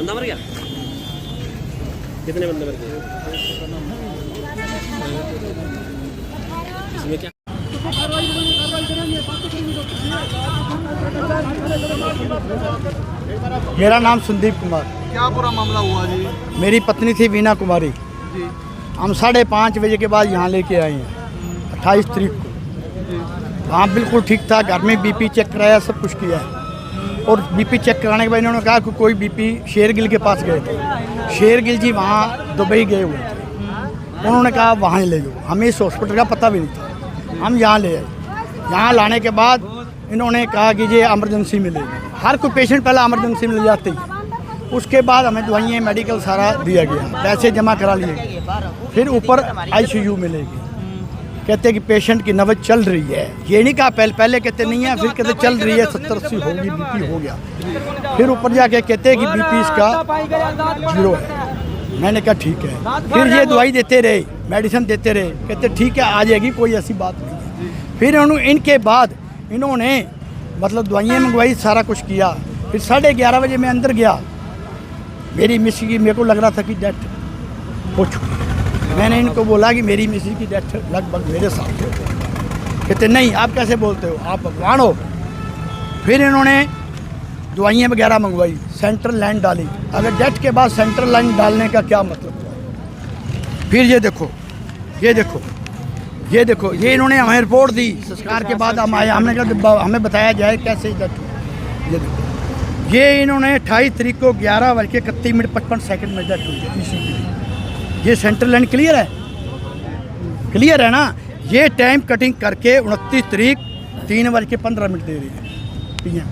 बंदा मर गया? कितने बंदे मर गए? इसमें क्या? मेरा नाम संदीप कुमार। क्या पूरा मामला हुआ जी? मेरी पत्नी थी वीना कुमारी। जी हम 5:30 बजे के बाद यहाँ लेके आए हैं 28 तारीख को। वहाँ बिल्कुल ठीक था, घर में बीपी चेक कराया, सब कुछ किया है। और बीपी चेक कराने के बाद इन्होंने कहा कि कोई बीपी शेरगिल के पास गए थे। शेरगिल जी वहाँ दुबई गए हुए थे। उन्होंने कहा वहाँ ही ले जाओ। हमें इस हॉस्पिटल का पता भी नहीं था, हम यहाँ ले आए। यहाँ लाने के बाद इन्होंने कहा कि ये एमरजेंसी में ले जाओ। हर कोई पेशेंट पहले एमरजेंसी में ले जाते ही, उसके बाद हमें दवाइयाँ मेडिकल सारा दिया गया, पैसे जमा करा लिए, फिर ऊपर आईसीयू में ले गए। कहते कि पेशेंट की नब्ज चल रही है। ये नहीं कहा, पहले कहते नहीं है, फिर कहते चल रही है, 70-80 होगी, बीपी हो गया। फिर ऊपर जाके कहते कि बीपी इसका 0 है। मैंने कहा ठीक है। फिर ये दवाई देते रहे, मेडिसिन देते रहे, कहते ठीक है आ जाएगी, कोई ऐसी बात नहीं है। फिर इनके बाद इन्होंने मतलब दवाइयाँ मंगवाई, सारा कुछ किया। फिर 11:30 बजे मैं अंदर गया। मेरी मिसेज की मेरे को लग रहा था कि डेथ हो चुकी है। मैंने इनको बोला कि मेरी मिसेज की डेथ लगभग मेरे साथ है। कहते नहीं, आप कैसे बोलते हो, आप भगवान हो। फिर इन्होंने दवाइयाँ वगैरह मंगवाई, सेंट्रल लाइन डाली। अगर डेथ के बाद सेंट्रल लाइन डालने का क्या मतलब हुआ? फिर ये देखो, ये देखो, ये देखो, ये इन्होंने हमें रिपोर्ट दी। संस्कार के बाद हम आए, हमने कहा हमें बताया जाए कैसे डेथ हुई। ये देखो, ये इन्होंने 28 तारीख को 11:31 में डेथ हुई है इसी की। ये सेंट्रल लाइन क्लियर है, क्लियर है ना? ये टाइम कटिंग करके 29 तारीख 3:15 दे रही है PM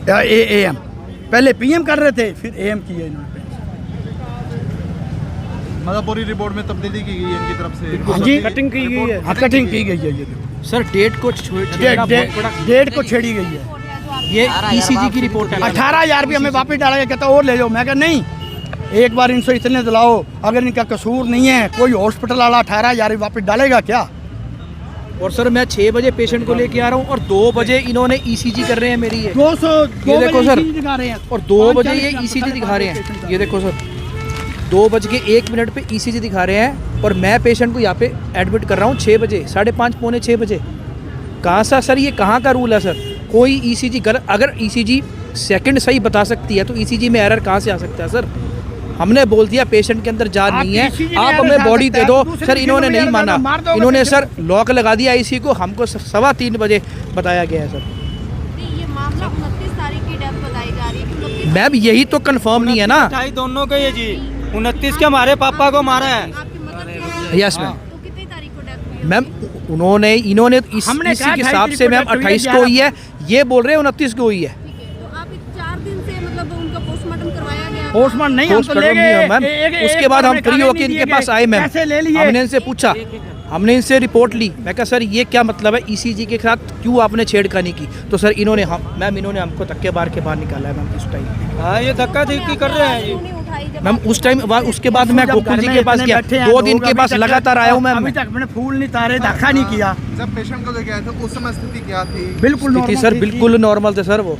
या AM। पहले PM कर रहे थे, फिर AM किया इन्होंने। मतलब पूरी रिपोर्ट में तब्दीली की गई है इनकी तरफ से? हाँ जी, कटिंग की गई है। हाँ, कटिंग की गई है। ये देखो सर डेट को डेट को छेड़ी गई है। ये ECG की रिपोर्ट है। 18,000 भी हमें वापस डाला गया। कहता और ले जाओ। मैं कहा नहीं, एक बार इनसे इतने दिलाओ, अगर इनका कसूर नहीं है, कोई हॉस्पिटल वाला 18,000 वापस डालेगा क्या? और सर मैं 6 बजे पेशेंट को लेके आ रहा हूँ और 2 बजे इन्होंने ECG कर रहे हैं मेरी। ये 200 ये देखो सर, दिखा रहे हैं। और 2 बजे ये ECG दिखा रहे हैं। ये देखो सर, 2:01 पे ECG दिखा रहे हैं और मैं पेशेंट को यहाँ पे एडमिट कर रहा हूँ 6 बजे, 5:30 पौने 6 बजे। कहाँ सा सर, ये कहाँ का रूल है सर? कोई ECG गलत, अगर ECG सेकंड सही बता सकती है तो ECG में एरर कहाँ से आ सकता है सर? हमने बोल दिया पेशेंट के अंदर जान नहीं है, आप हमें बॉडी दे दो। सर इन्होंने नहीं माना, इन्होंने सर लॉक लगा दिया ICU को। हमको 3:15 बजे बताया गया है सर। ये मामला 29 तारीख की डेथ बताई जा रही है। मैम यही तो कंफर्म नहीं है ना। 28 दोनों का ये जी 29 के हमारे पापा को मारा है। आपकी मदद क्या है? Yes ma'am. तो कितनी तारीख को डेथ हुई? मैम इन्होंने इसी के हिसाब से मैम 28 को हुई है, ये बोल रहे हैं 29 को हुई है। ठीक है, तो आप 4 दिन से मतलब उनका पोस्टमार्टम करवाया गया? पोस्टमार्टम नहीं, हम तो ले गए मैम। उसके बाद हम फ्री होके इनके पास आए मैम, हमने इनसे पूछा, हमने इनसे रिपोर्ट ली। मैं कहा सर ये क्या मतलब है, ECG के साथ क्यों आपने छेड़खानी की? तो सर इन्होंने इन्होंने हमको धक्के मार के बाहर निकाला है मैम उस टाइम। हाँ, ये धक्का धक्की कर रहे हैं क्यों नहीं उठाई जब मैम उस टाइम। उसके बाद मैं गोकुल जी के पास गया, 2 दिन के पास लगातार आया हूँ मैम। अभी तक मैंने फूल नहीं तारे, धक्का नहीं किया। जब पेशेंट को लेके आए थे उस समय स्थिति क्या थी? बिल्कुल स्थिति normal सर थी। बिल्कुल नॉर्मल थे सर। वो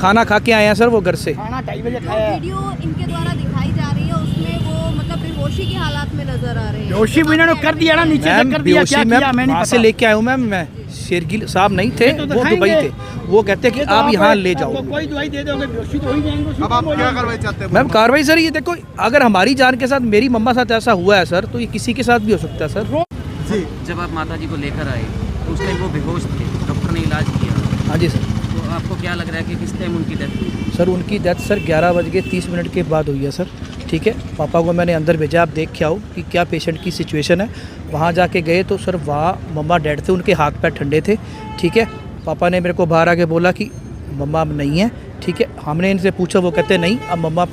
खाना खा के आए हैं सर, वो घर से। खाना 2:30 बजे जो खाया है। वीडियो इनके द्वारा दिखाई जा रही है उसमें वो मतलब बेहोशी की हालात में नजर आ रहे हैं। बेहोशी भी इन्होंने कर दिया ना, नीचे से मैम कर दिया। बेहोशी क्या मैम किया मैंने वहाँ से लेके आया हूँ मैम। मैं शेरगिल साहब नहीं थे, तो वो दिखाएंगे। दुबई थे। वो कहते हैं कि आप यहाँ ले जाओ। कोई दवाई दे दोगे, बेहोशी तो हो ही जाएंगे। अब आप क्या कार्रवाई चाहते हैं? मैम कार्रवाई सर ये देखो, अगर हमारी जान के साथ मेरी मम्मा साथ ऐसा हुआ है सर, तो ये किसी के साथ भी हो सकता है सर। जी, जब आप माता जी को लेकर आए तो उस टाइम वो बेहोश थे, डॉक्टर ने इलाज किया। हाँ जी सर। तो आपको क्या लग रहा है कि किस टाइम उनकी डेथ हुई? सर उनकी डेथ सर 11:30 के बाद हुई है सर। ठीक है, पापा को मैंने अंदर भेजा, आप देख के आओ कि क्या पेशेंट की सिचुएशन है। वहाँ जाके गए तो सर वहाँ मम्मा डेड थे, उनके हाथ पैर ठंडे थे। ठीक है, पापा ने मेरे को बाहर आके बोला कि मम्मा अब नहीं है। ठीक है, हमने इनसे पूछा, वो कहते नहीं अब मम्मा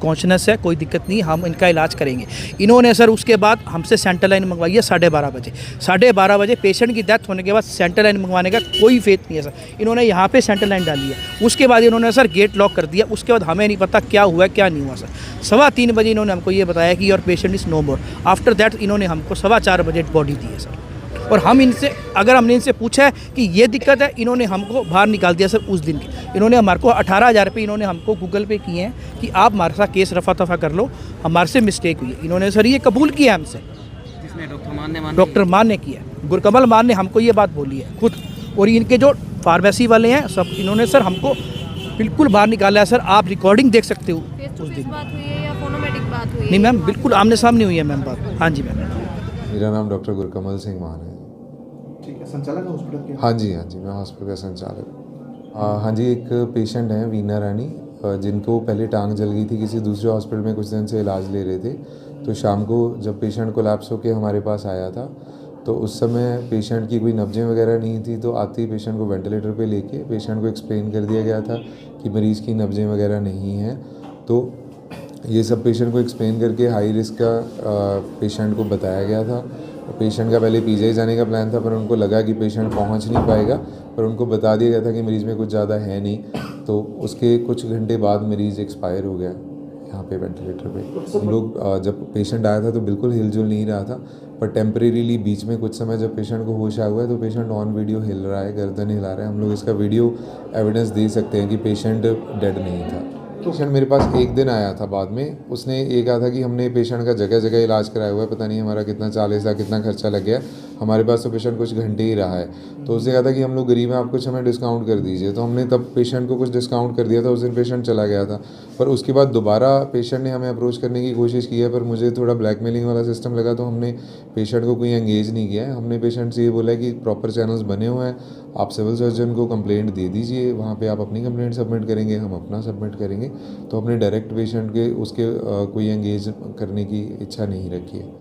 कॉन्शनस है, कोई दिक्कत नहीं, हम इनका इलाज करेंगे। इन्होंने सर उसके बाद हमसे सेंट्रल लाइन मंगवाई है 12:30 बजे। 12:30 बजे पेशेंट की डेथ होने के बाद सेंट्रल लाइन मंगवाने का कोई फेथ नहीं है सर। इन्होंने यहाँ पे सेंट्रल लाइन डाली है, उसके बाद इन्होंने सर गेट लॉक कर दिया। उसके बाद हमें नहीं पता क्या हुआ क्या नहीं हुआ सर। 3:15 बजे इन्होंने हमको ये बताया कि your patient is no more. After that इन्होंने हमको 4:15 बजे बॉडी दी है सर। और हम इनसे, अगर हमने इनसे पूछा है कि ये दिक्कत है, इन्होंने हमको बाहर निकाल दिया सर उस दिन की। इन्होंने हमारे को 18,000 रुपये इन्होंने हमको गूगल पे किए हैं कि आप हमारे साथ केस रफा दफा कर लो, हमारे से मिस्टेक हुई है। इन्होंने सर ये कबूल किया हमसे, जिसने डॉक्टर मान ने मान डॉक्टर मान ने किया, गुरकमल मान ने हमको ये बात बोली है खुद। और इनके जो फार्मेसी वाले हैं सब, इन्होंने सर हमको बिल्कुल बाहर निकाला है। सर आप रिकॉर्डिंग देख सकते हो फेस टू उस फेस दिन। बात हुई है या फोनोमेटिक बात हुई है? नहीं मैम, बिल्कुल आमने सामने हुई है मैम बात। हाँ जी मैम। मेरा नाम डॉक्टर गुरकमल सिंह मान है। ठीक है, संचालक हॉस्पिटल के? हाँ जी, मैं हॉस्पिटल का संचालक। हाँ जी, एक पेशेंट हैं वीना रानी, जिनको पहले टांग जल गई थी, किसी दूसरे हॉस्पिटल में कुछ दिन से इलाज ले रहे थे। तो शाम को जब पेशेंट कोलैप्स होकर हमारे पास आया था, तो उस समय पेशेंट की कोई नब्जें वगैरह नहीं थी। तो आते ही पेशेंट को वेंटिलेटर पे लेके पेशेंट को एक्सप्लेन कर दिया गया था कि मरीज़ की नब्जें वगैरह नहीं हैं। तो ये सब पेशेंट को एक्सप्लेन करके हाई रिस्क का पेशेंट को बताया गया था। पेशेंट का पहले पीजीआई जाने का प्लान था, पर उनको लगा कि पेशेंट पहुंच नहीं पाएगा, पर उनको बता दिया गया था कि मरीज़ में कुछ ज़्यादा है नहीं। तो उसके कुछ घंटे बाद मरीज़ एक्सपायर हो गया यहाँ पे वेंटिलेटर पे। हम लोग जब पेशेंट आया था तो बिल्कुल हिलजुल नहीं रहा था, पर टेम्परेरीली बीच में कुछ समय जब पेशेंट को होश आया हुआ है तो पेशेंट ऑन वीडियो हिल रहा है, गर्दन हिला रहा है। हम लोग इसका वीडियो एविडेंस दे सकते हैं कि पेशेंट डेड नहीं था। पेशेंट मेरे पास एक दिन आया था बाद में, उसने ये कहा था कि हमने पेशेंट का जगह जगह इलाज कराया हुआ है, पता नहीं हमारा कितना 40 लाख कितना खर्चा लग गया, हमारे पास तो पेशेंट कुछ घंटे ही रहा है। तो उसने कहा था कि हम लोग गरीब हैं, आप कुछ हमें डिस्काउंट कर दीजिए। तो हमने तब पेशेंट को कुछ डिस्काउंट कर दिया था। उस दिन पेशेंट चला गया था, पर उसके बाद दोबारा पेशेंट ने हमें अप्रोच करने की कोशिश की है, पर मुझे थोड़ा ब्लैकमेलिंग वाला सिस्टम लगा, तो हमने पेशेंट को कोई एंगेज नहीं किया है। हमने पेशेंट से ये बोला है कि प्रॉपर चैनल्स बने हुए हैं, आप सिविल सर्जन को कंप्लेंट दे दीजिए, वहाँ पे आप अपनी कंप्लेंट सबमिट करेंगे, हम अपना सबमिट करेंगे। तो अपने डायरेक्ट पेशेंट के उसके कोई एंगेज करने की इच्छा नहीं रखी है।